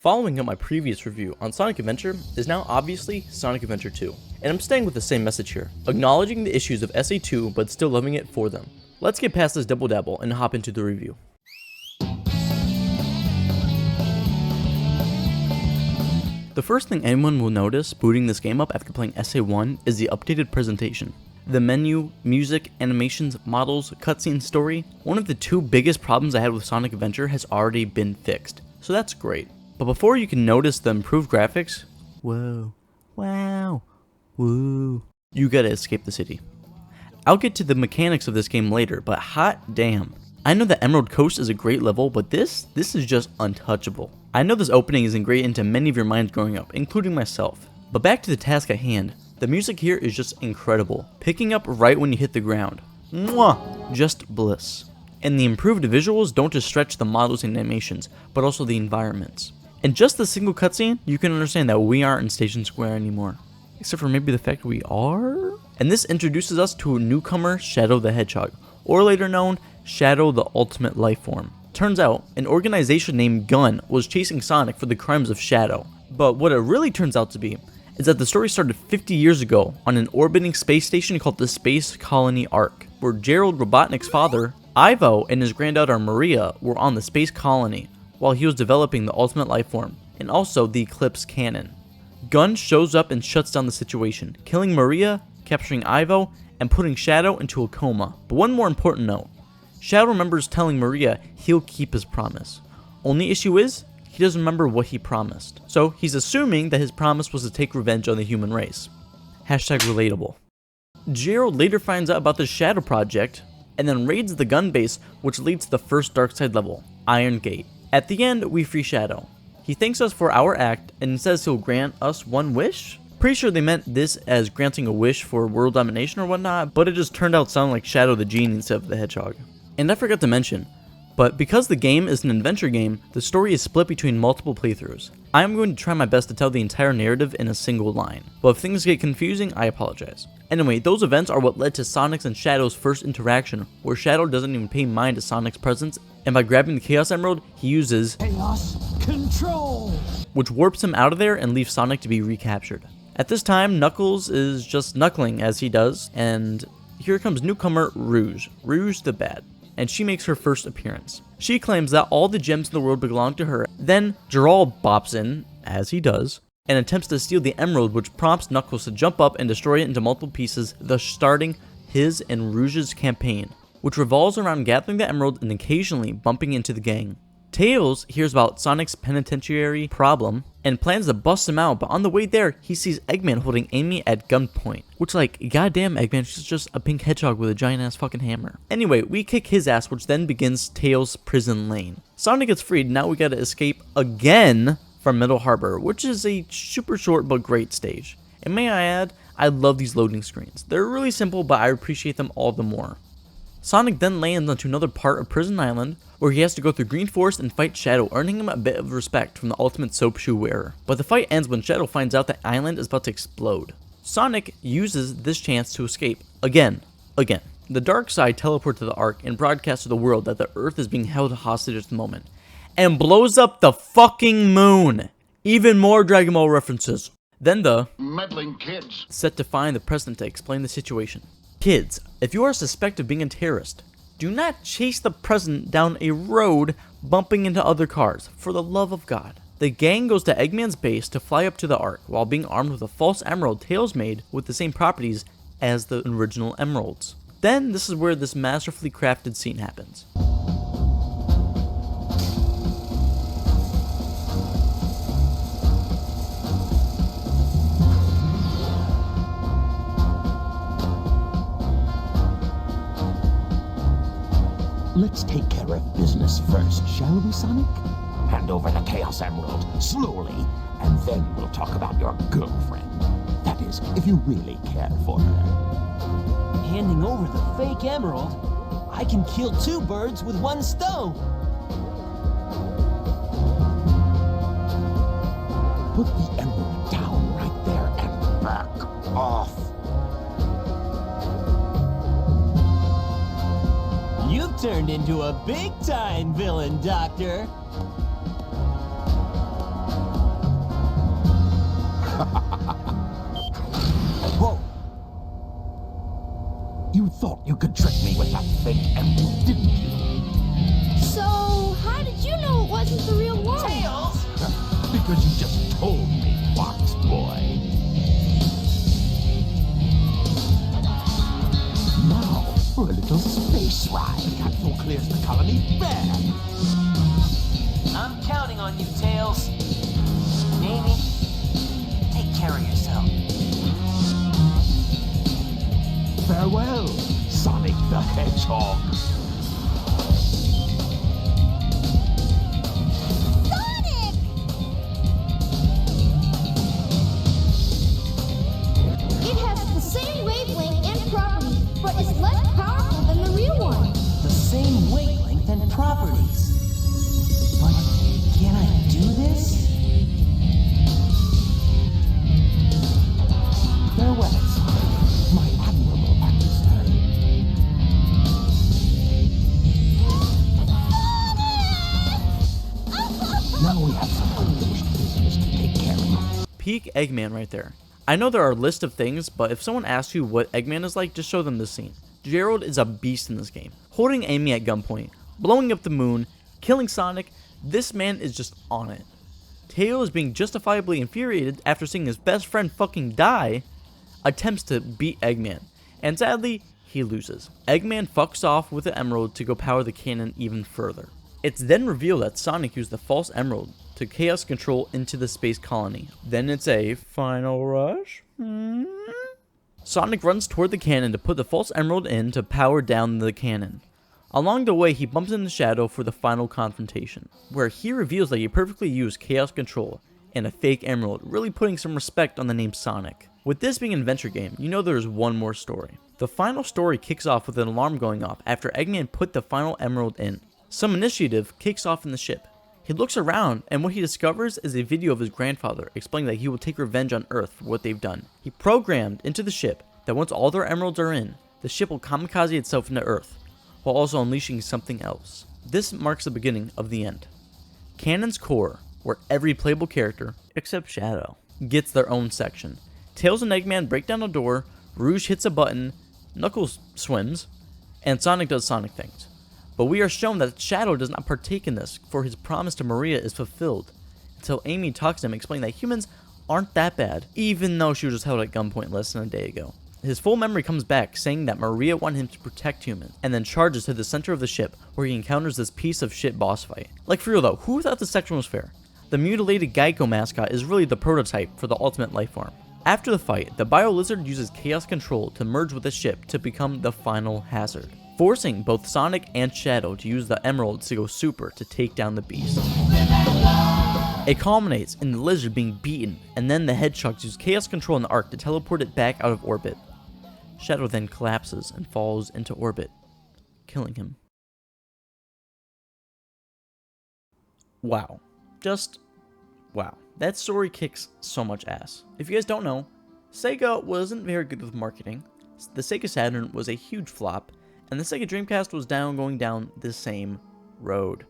Following up my previous review on Sonic Adventure is now obviously Sonic Adventure 2, and I'm staying with the same message here, acknowledging the issues of SA2 but still loving it for them. Let's get past this double dabble and hop into the review. The first thing anyone will notice booting this game up after playing SA1 is the updated presentation. The menu, music, animations, models, cutscene, story, one of the two biggest problems I had with Sonic Adventure has already been fixed, so that's great. But before you can notice the improved graphics, whoa, wow, woo, you gotta escape the city. I'll get to the mechanics of this game later, but hot damn. I know that Emerald Coast is a great level, but this is just untouchable. I know this opening is ingrained into many of your minds growing up, including myself. But back to the task at hand, the music here is just incredible, picking up right when you hit the ground. Mwah! Just bliss. And the improved visuals don't just stretch the models and animations, but also the environments. In just the single cutscene, you can understand that we aren't in Station Square anymore. Except for maybe the fact we are? And this introduces us to a newcomer, Shadow the Hedgehog, or later known, Shadow the Ultimate Lifeform. Turns out, an organization named Gun was chasing Sonic for the crimes of Shadow. But what it really turns out to be is that the story started 50 years ago on an orbiting space station called the Space Colony Ark, where Gerald Robotnik's father, Ivo, and his granddaughter Maria were on the space colony, while he was developing the Ultimate Lifeform, and also the Eclipse Cannon. Gun shows up and shuts down the situation, killing Maria, capturing Ivo, and putting Shadow into a coma. But one more important note, Shadow remembers telling Maria he'll keep his promise. Only issue is, he doesn't remember what he promised. So he's assuming that his promise was to take revenge on the human race. Hashtag relatable. Gerald later finds out about the Shadow Project, and then raids the Gun base, which leads to the first Darkside level, Iron Gate. At the end, we free Shadow. He thanks us for our act and says he'll grant us one wish? Pretty sure they meant this as granting a wish for world domination or whatnot, but it just turned out sounding like Shadow the Genie instead of the Hedgehog. And I forgot to mention, but because the game is an adventure game, the story is split between multiple playthroughs. I am going to try my best to tell the entire narrative in a single line, but if things get confusing, I apologize. Anyway, those events are what led to Sonic's and Shadow's first interaction, where Shadow doesn't even pay mind to Sonic's presence, and by grabbing the Chaos Emerald, he uses Chaos Control, which warps him out of there and leaves Sonic to be recaptured. At this time, Knuckles is just knuckling as he does, and here comes newcomer Rouge the Bad, and she makes her first appearance. She claims that all the gems in the world belong to her, then Gerald bops in, as he does, and attempts to steal the emerald, which prompts Knuckles to jump up and destroy it into multiple pieces, thus starting his and Rouge's campaign, which revolves around gathering the emerald and occasionally bumping into the gang. Tails hears about Sonic's penitentiary problem and plans to bust him out, but on the way there, he sees Eggman holding Amy at gunpoint, which goddamn Eggman, she's just a pink hedgehog with a giant ass fucking hammer. Anyway, we kick his ass, which then begins Tails' prison lane. Sonic gets freed, now we gotta escape again from Middle Harbor, which is a super short but great stage. And may I add, I love these loading screens. They're really simple, but I appreciate them all the more. Sonic then lands onto another part of Prison Island, where he has to go through Green Forest and fight Shadow, earning him a bit of respect from the ultimate soap shoe wearer. But the fight ends when Shadow finds out that island is about to explode. Sonic uses this chance to escape. Again. The dark side teleports to the Ark and broadcasts to the world that the Earth is being held hostage at the moment, and blows up the fucking moon! Even more Dragon Ball references. Then the meddling kids set to find the president to explain the situation. Kids, if you are suspected of being a terrorist, do not chase the president down a road bumping into other cars, for the love of God. The gang goes to Eggman's base to fly up to the Ark while being armed with a false emerald Tails made with the same properties as the original emeralds. Then this is where this masterfully crafted scene happens. Let's take care of business first, shall we, Sonic? Hand over the Chaos Emerald, slowly, and then we'll talk about your girlfriend. That is, if you really care for her. Handing over the fake emerald? I can kill two birds with one stone! Put the emerald down right there and back off. You've turned into a big-time villain, Doctor. thought you could trick me with that fake emerald, didn't you? So, how did you know it wasn't the real one? Tails! Because you just told me, Fox Boy. Now, for a little space ride. Capsule clears the colony bare. I'm counting on you, Tails. Amy, take care of yourself. Farewell, Sonic the Hedgehog. Sonic! It has the same wavelength and properties, but it's less powerful than the real one. The same wavelength and properties. But can I do this? Farewell, Sonic, my admirable adversary. Now we have some unfinished business to take care of. Peak Eggman right there. I know there are a list of things, but if someone asks you what Eggman is like, just show them this scene. Gerald is a beast in this game. Holding Amy at gunpoint, blowing up the moon, killing Sonic, this man is just on it. Tails, being justifiably infuriated after seeing his best friend fucking die, attempts to beat Eggman, and sadly, he loses. Eggman fucks off with the emerald to go power the cannon even further. It's then revealed that Sonic used the false emerald to chaos control into the space colony. Then it's a final rush. Sonic runs toward the cannon to put the false emerald in to power down the cannon. Along the way, he bumps into Shadow for the final confrontation, where he reveals that he perfectly used chaos control and a fake emerald, really putting some respect on the name Sonic. With this being an adventure game, you know there is one more story. The final story kicks off with an alarm going off after Eggman put the final emerald in. Some initiative kicks off in the ship. He looks around, and what he discovers is a video of his grandfather explaining that he will take revenge on Earth for what they've done. He programmed into the ship that once all their emeralds are in, the ship will kamikaze itself into Earth, while also unleashing something else. This marks the beginning of the end. Canon's core, where every playable character, except Shadow, gets their own section. Tails and Eggman break down a door, Rouge hits a button, Knuckles swims, and Sonic does Sonic things. But we are shown that Shadow does not partake in this, for his promise to Maria is fulfilled, until Amy talks to him explaining that humans aren't that bad, even though she was just held at gunpoint less than a day ago. His full memory comes back, saying that Maria wanted him to protect humans, and then charges to the center of the ship, where he encounters this piece of shit boss fight. Like for real though, who thought this section was fair? The mutilated Geico mascot is really the prototype for the ultimate life form. After the fight, the Bio Lizard uses Chaos Control to merge with the ship to become the final hazard, forcing both Sonic and Shadow to use the emeralds to go super to take down the beast. It culminates in the lizard being beaten, and then the hedgehogs use Chaos Control in the Ark to teleport it back out of orbit. Shadow then collapses and falls into orbit, killing him. Wow. Just wow. That story kicks so much ass. If you guys don't know, Sega wasn't very good with marketing. The Sega Saturn was a huge flop, and the Sega Dreamcast was going down the same road.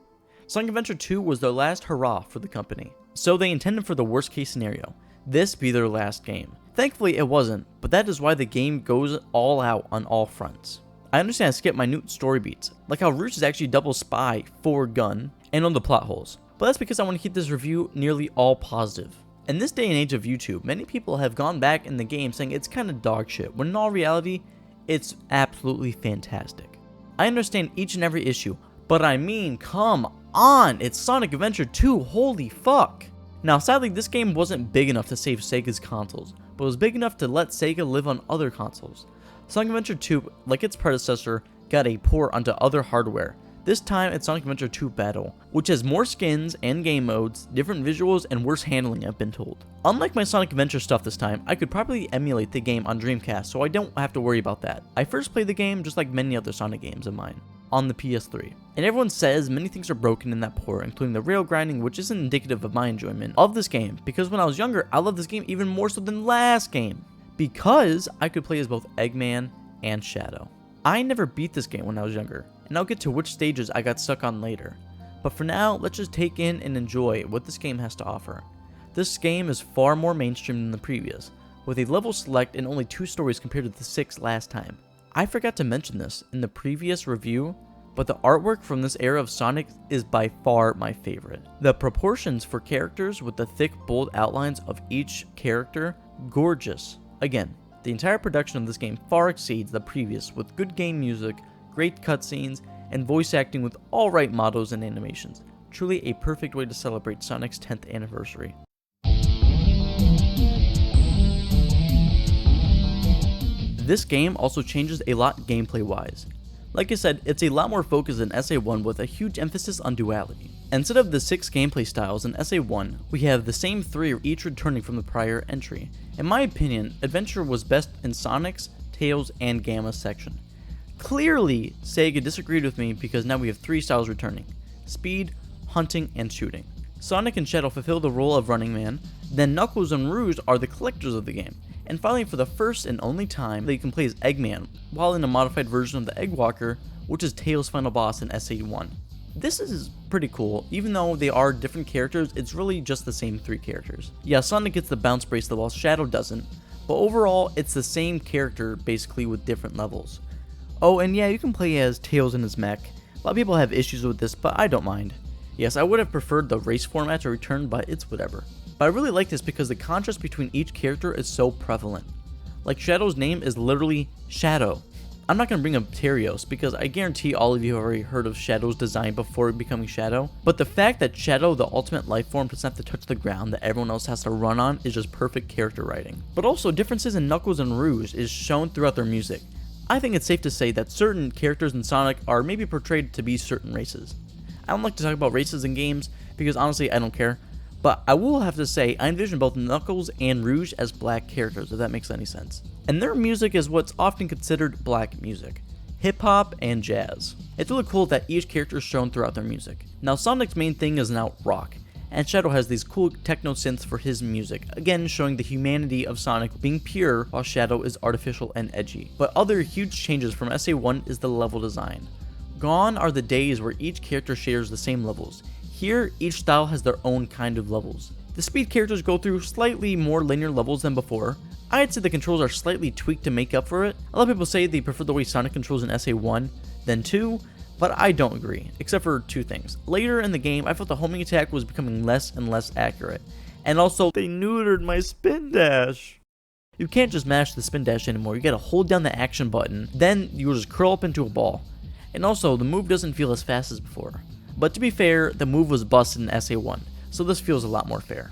Sonic Adventure 2 was their last hurrah for the company, so they intended for the worst case scenario, this be their last game. Thankfully it wasn't, but that is why the game goes all out on all fronts. I understand I skipped minute story beats, like how Rouge is actually double spy for gun, and on the plot holes, but that's because I want to keep this review nearly all positive. In this day and age of YouTube, many people have gone back in the game saying it's kinda dog shit, when in all reality, it's absolutely fantastic. I understand each and every issue, but I mean, come on, it's Sonic Adventure 2, holy fuck. Now sadly this game wasn't big enough to save Sega's consoles, but was big enough to let Sega live on other consoles. Sonic Adventure 2, like its predecessor, got a port onto other hardware. This time it's Sonic Adventure 2 Battle, which has more skins and game modes, different visuals, and worse handling I've been told. Unlike my Sonic Adventure stuff this time, I could probably emulate the game on Dreamcast, so I don't have to worry about that. I first played the game, just like many other Sonic games of mine, on the PS3. And everyone says many things are broken in that port, including the rail grinding, which isn't indicative of my enjoyment of this game, because when I was younger, I loved this game even more so than last game, because I could play as both Eggman and Shadow. I never beat this game when I was younger, and I'll get to which stages I got stuck on later. But for now, let's just take in and enjoy what this game has to offer. This game is far more mainstream than the previous, with a level select and only 2 stories compared to the 6 last time. I forgot to mention this in the previous review, but the artwork from this era of Sonic is by far my favorite. The proportions for characters with the thick, bold outlines of each character, gorgeous. Again, the entire production of this game far exceeds the previous with good game music, great cutscenes, and voice acting with all right models and animations. Truly a perfect way to celebrate Sonic's 10th anniversary. This game also changes a lot gameplay wise. Like I said, it's a lot more focused than SA1 with a huge emphasis on duality. Instead of the 6 gameplay styles in SA1, we have the same 3 each returning from the prior entry. In my opinion, Adventure was best in Sonic's, Tails, and Gamma's section. Clearly, Sega disagreed with me because now we have 3 styles returning: Speed, Hunting, and Shooting. Sonic and Shadow fulfill the role of Running Man, then Knuckles and Rouge are the collectors of the game. And finally, for the first and only time, that you can play as Eggman, while in a modified version of the Eggwalker, which is Tails' final boss in SA1. This is pretty cool. Even though they are different characters, it's really just the same 3 characters. Yeah, Sonic gets the bounce bracelet while Shadow doesn't, but overall, it's the same character basically with different levels. Oh, and yeah, you can play as Tails in his mech. A lot of people have issues with this, but I don't mind. Yes, I would have preferred the race format to return, but it's whatever. But I really like this because the contrast between each character is so prevalent. Like Shadow's name is literally Shadow. I'm not going to bring up Terios because I guarantee all of you have already heard of Shadow's design before becoming Shadow. But the fact that Shadow, the ultimate life form, doesn't have to touch the ground that everyone else has to run on is just perfect character writing. But also differences in Knuckles and Rouge is shown throughout their music. I think it's safe to say that certain characters in Sonic are maybe portrayed to be certain races. I don't like to talk about races in games because honestly I don't care. But I will have to say, I envision both Knuckles and Rouge as black characters, if that makes any sense. And their music is what's often considered black music. Hip-hop and jazz. It's really cool that each character is shown throughout their music. Now Sonic's main thing is now rock, and Shadow has these cool techno synths for his music, again showing the humanity of Sonic being pure while Shadow is artificial and edgy. But other huge changes from SA1 is the level design. Gone are the days where each character shares the same levels. Here, each style has their own kind of levels. The Speed characters go through slightly more linear levels than before. I'd say the controls are slightly tweaked to make up for it. A lot of people say they prefer the way Sonic controls in SA1 than 2, but I don't agree, except for 2 things. Later in the game, I felt the homing attack was becoming less and less accurate. And also, they neutered my spin dash. You can't just mash the spin dash anymore, you gotta hold down the action button, then you'll just curl up into a ball. And also, the move doesn't feel as fast as before. But to be fair, the move was busted in SA1, so this feels a lot more fair.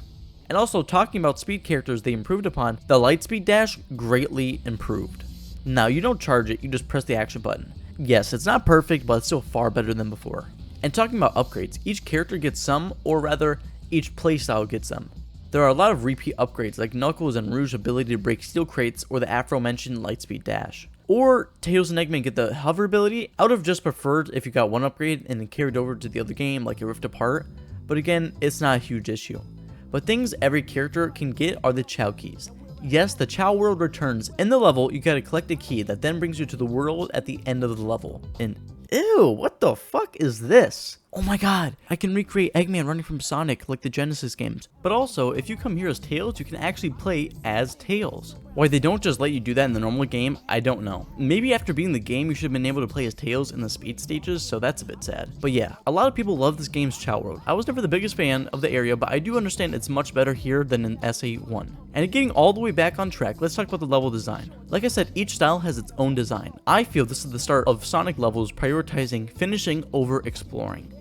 And also, talking about Speed characters they improved upon, the Lightspeed dash greatly improved. Now, you don't charge it, you just press the action button. Yes, it's not perfect, but it's still far better than before. And talking about upgrades, each character gets some, or rather, each playstyle gets them. There are a lot of repeat upgrades, like Knuckles and Rouge's ability to break steel crates, or the aforementioned Lightspeed dash. Or Tails and Eggman get the hover ability. I would have just preferred if you got one upgrade and then carried over to the other game like a Rift Apart, but again, it's not a huge issue. But things every character can get are the Chao keys. Yes, the Chao world returns. In the level, you gotta collect a key that then brings you to the world at the end of the level. And ew, what the fuck is this? Oh my god, I can recreate Eggman running from Sonic like the Genesis games. But also, if you come here as Tails, you can actually play as Tails. Why they don't just let you do that in the normal game, I don't know. Maybe after beating the game, you should have been able to play as Tails in the Speed stages, so that's a bit sad. But yeah, a lot of people love this game's Chao World. I was never the biggest fan of the area, but I do understand it's much better here than in SA1. And getting all the way back on track, let's talk about the level design. Like I said, each style has its own design. I feel this is the start of Sonic levels prioritizing finishing over exploring.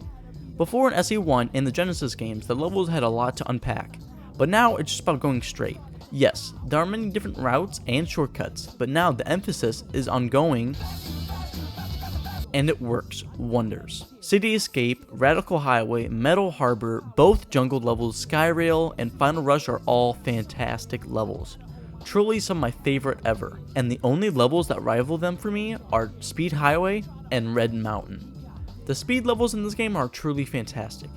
Before in SA1 and the Genesis games, the levels had a lot to unpack, but now it's just about going straight. Yes, there are many different routes and shortcuts, but now the emphasis is on going, and it works wonders. City Escape, Radical Highway, Metal Harbor, both jungle levels, Skyrail, and Final Rush are all fantastic levels. Truly some of my favorite ever, and the only levels that rival them for me are Speed Highway and Red Mountain. The speed levels in this game are truly fantastic.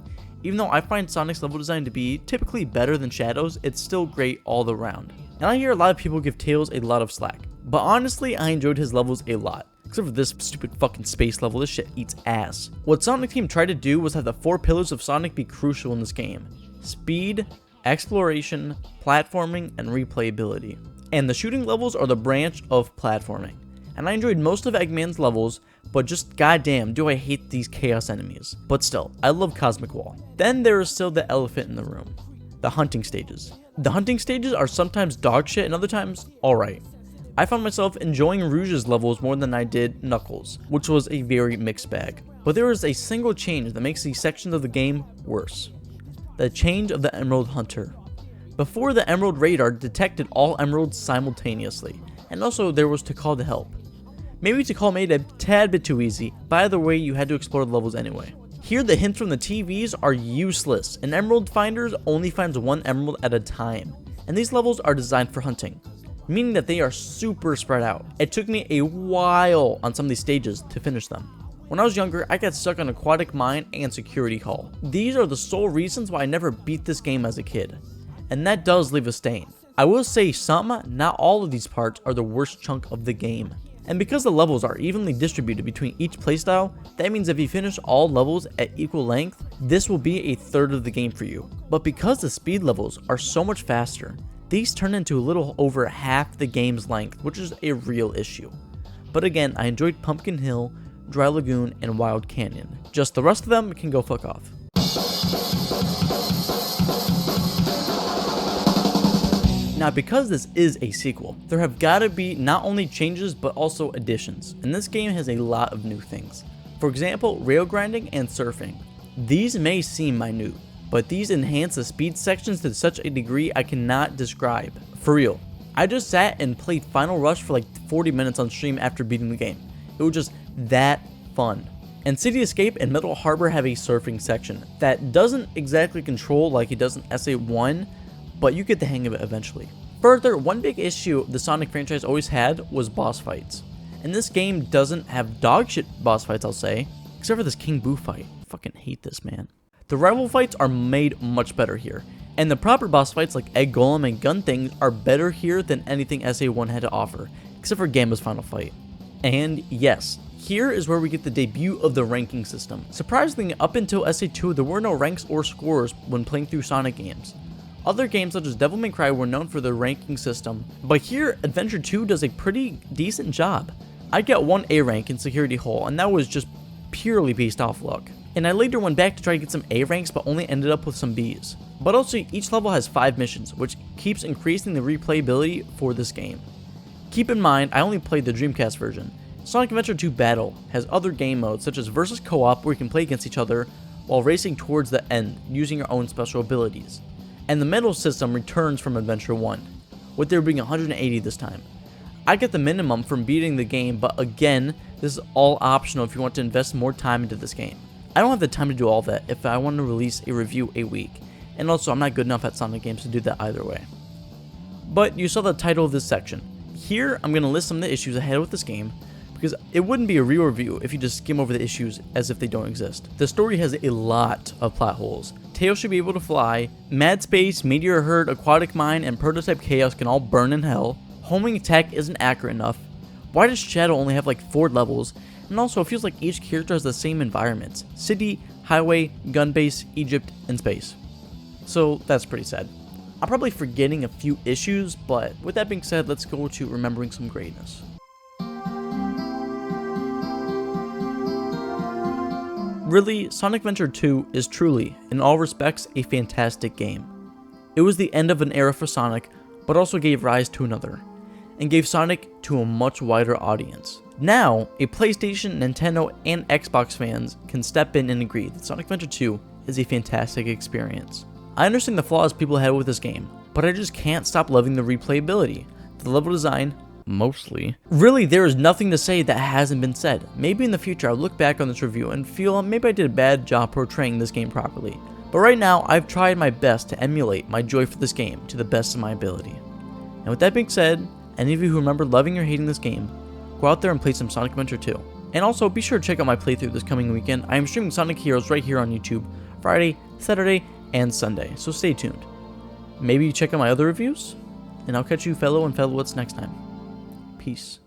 Even though I find Sonic's level design to be typically better than Shadow's, it's still great all around. And I hear a lot of people give Tails a lot of slack, but honestly I enjoyed his levels a lot. Except for this stupid fucking space level, this shit eats ass. What Sonic Team tried to do was have the 4 pillars of Sonic be crucial in this game: speed, exploration, platforming, and replayability. And the shooting levels are the branch of platforming. and I enjoyed most of Eggman's levels, but just goddamn do I hate these chaos enemies. But still, I love Cosmic Wall. Then there is still the elephant in the room, the hunting stages. The hunting stages are sometimes dog shit and other times alright. I found myself enjoying Rouge's levels more than I did Knuckles, which was a very mixed bag. But there is a single change that makes these sections of the game worse. The change of the Emerald Hunter. Before, the Emerald Radar detected all emeralds simultaneously, and also there was to call to help. Maybe to call made a tad bit too easy, but either way you had to explore the levels anyway. Here the hints from the TVs are useless, and Emerald Finders only finds one emerald at a time, and these levels are designed for hunting, meaning that they are super spread out. It took me a while on some of these stages to finish them. When I was younger, I got stuck on Aquatic Mine and Security Hall. These are the sole reasons why I never beat this game as a kid, and that does leave a stain. I will say some, not all of these parts are the worst chunk of the game. And because the levels are evenly distributed between each playstyle, that means if you finish all levels at equal length, this will be a third of the game for you. But because the speed levels are so much faster, these turn into a little over half the game's length, which is a real issue. But again, I enjoyed Pumpkin Hill, Dry Lagoon, and Wild Canyon. Just the rest of them can go fuck off. Now, because this is a sequel, there have gotta be not only changes but also additions, and this game has a lot of new things. For example, rail grinding and surfing. These may seem minute, but these enhance the speed sections to such a degree I cannot describe. For real, I just sat and played Final Rush for like 40 minutes on stream after beating the game. It was just that fun. And City Escape and Metal Harbor have a surfing section that doesn't exactly control like it does in SA1, but you get the hang of it eventually. Further, one big issue the Sonic franchise always had was boss fights. And this game doesn't have dogshit boss fights, I'll say, except for this King Boo fight. I fucking hate this, man. The rival fights are made much better here, and the proper boss fights like Egg Golem and Gun Thing are better here than anything SA1 had to offer, except for Gamba's final fight. And yes, here is where we get the debut of the ranking system. Surprisingly, up until SA2, there were no ranks or scores when playing through Sonic games. Other games such as Devil May Cry were known for their ranking system, but here Adventure 2 does a pretty decent job. I got one A rank in Security Hall, and that was just purely based off luck. And I later went back to try to get some A ranks, but only ended up with some Bs. But also, each level has 5 missions, which keeps increasing the replayability for this game. Keep in mind, I only played the Dreamcast version. Sonic Adventure 2 Battle has other game modes such as Versus Co-op, where you can play against each other while racing towards the end using your own special abilities. And the medal system returns from Adventure 1, with there being 180 this time. I get the minimum from beating the game, but again, this is all optional if you want to invest more time into this game. I don't have the time to do all that if I want to release a review a week, and also I'm not good enough at Sonic games to do that either way. But you saw the title of this section. Here, I'm going to list some of the issues I had with this game, because it wouldn't be a real review if you just skim over the issues as if they don't exist. The story has a lot of plot holes. Tails should be able to fly, Mad Space, Meteor Herd, Aquatic Mine, and Prototype Chaos can all burn in hell, homing attack isn't accurate enough, why does Shadow only have like 4 levels, and also it feels like each character has the same environments, city, highway, gun base, Egypt, and space. So that's pretty sad. I'm probably forgetting a few issues, but with that being said, let's go to remembering some greatness. Really, Sonic Adventure 2 is truly, in all respects, a fantastic game. It was the end of an era for Sonic, but also gave rise to another, and gave Sonic to a much wider audience. Now, a PlayStation, Nintendo, and Xbox fans can step in and agree that Sonic Adventure 2 is a fantastic experience. I understand the flaws people had with this game, but I just can't stop loving the replayability, the level design, mostly. Really, there is nothing to say that hasn't been said. Maybe in the future I'll look back on this review and feel maybe I did a bad job portraying this game properly. But right now, I've tried my best to emulate my joy for this game to the best of my ability. And with that being said, any of you who remember loving or hating this game, go out there and play some Sonic Adventure 2. And also, be sure to check out my playthrough this coming weekend. I am streaming Sonic Heroes right here on YouTube, Friday, Saturday, and Sunday, so stay tuned. Maybe check out my other reviews, and I'll catch you fellow and fellowets next time. Peace.